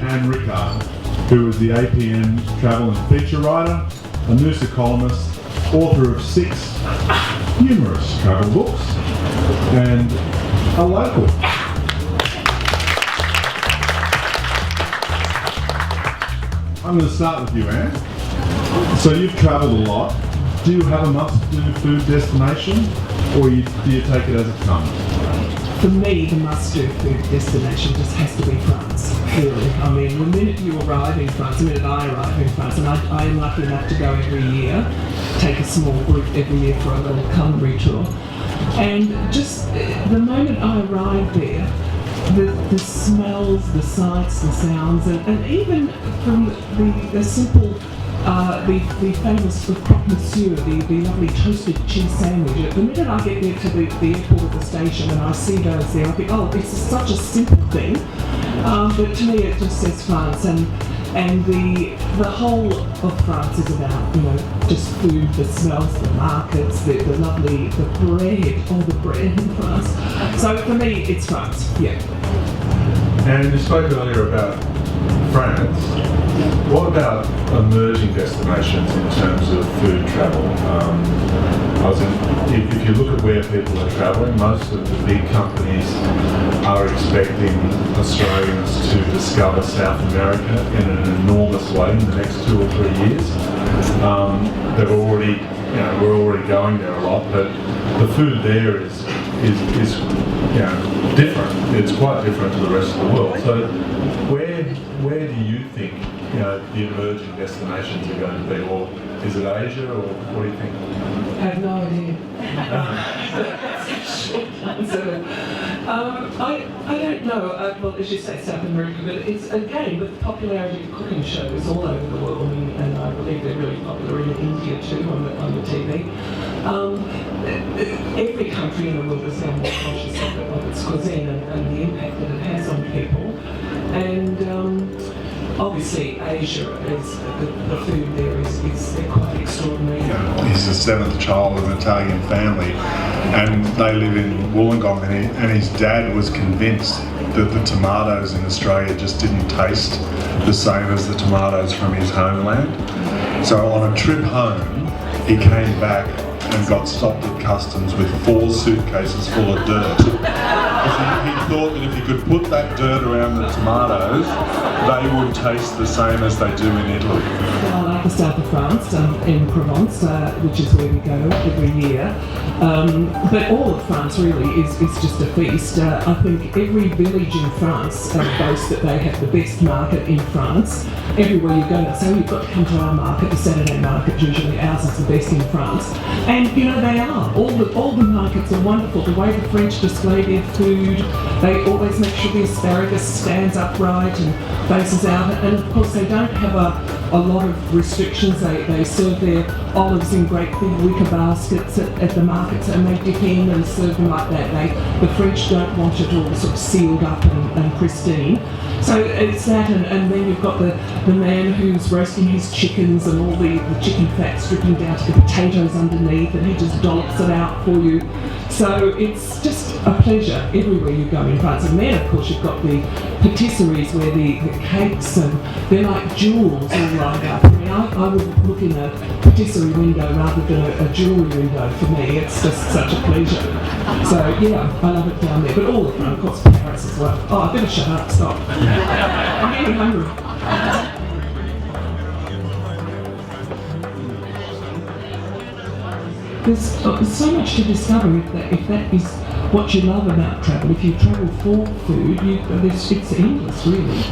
Ann Rickard, who is the APN travel and feature writer, a Noosa columnist, author of 6 numerous travel books, and a local. I'm going to start with you, Ann. So you've travelled a lot. Do you have a must-do food destination, or do you take it as it comes? For me, the must-do food destination just has to be France, really. I mean, the minute you arrive in France, the minute I arrive in France, and I am lucky enough to go every year, take a small group every year for a little culinary tour, and just the moment I arrive there, the smells, the sights, the sounds, and even from the simple, the famous croque monsieur, the lovely toasted cheese sandwich. The minute I get there to the airport or the station and I see those there, I think, oh, this is such a simple thing, but to me it just says France, and the whole of France is about, just food, the smells, the markets, the bread in France. So for me, it's France, yeah. And you spoke earlier about France. What about emerging destinations in terms of food travel? If you look at where people are travelling, most of the big companies are expecting Australians to discover South America in an enormous way in the next 2 or 3 years. We're already going there a lot, but the food there is different. It's quite different to the rest of the world. So where do you think the emerging destinations are going to be, or is it Asia, or what do you think? I have no idea. That's a short answer. I don't know. Well, as you say, South America, but it's again with the popularity of cooking shows all over the world, and I believe they're really popular in India too on the TV. Every country in the world is now more conscious of its cuisine and the impact that it has on people, and obviously Asia is the food there is quite extraordinary. He's the 7th child of an Italian family, and they live in Wollongong, and his dad was convinced that the tomatoes in Australia just didn't taste the same as the tomatoes from his homeland. So on a trip home, he came back and got stopped at customs with 4 suitcases full of dirt. Because he thought that if he could put that dirt around the tomatoes, they would taste the same as they do in Italy. I like the south of France, in Provence, which is where we go every year. But all of France really is just a feast. I think every village in France boasts that they have the best market in France. Everywhere you go, so you've got to come to our market, the Saturday market, usually ours is the best in France. And they are. All the markets are wonderful. The way the French display their food, they always make sure the asparagus stands upright and faces out. And of course they don't have a lot of restrictions. They serve their olives in great big wicker baskets at the markets, and they dip in and serve them like that. The French don't want it all sort of sealed up and pristine. So it's that, and then you've got the man who's roasting his chickens and all the chicken fat dripping down to the potatoes underneath, and he just dollops it out for you. So it's just a pleasure everywhere you go in France. And then of course you've got the patisseries where the cakes, and they're like jewels all lined up. I mean, I would look in a patisserie window rather than a jewellery window. For me, it's just such a pleasure. So yeah, I love it down there. But all of them, of course, Paris as well. Oh, I better shut up, stop. I'm getting hungry. There's so much to discover if that is what you love about travel. If you travel for food, it's endless, really.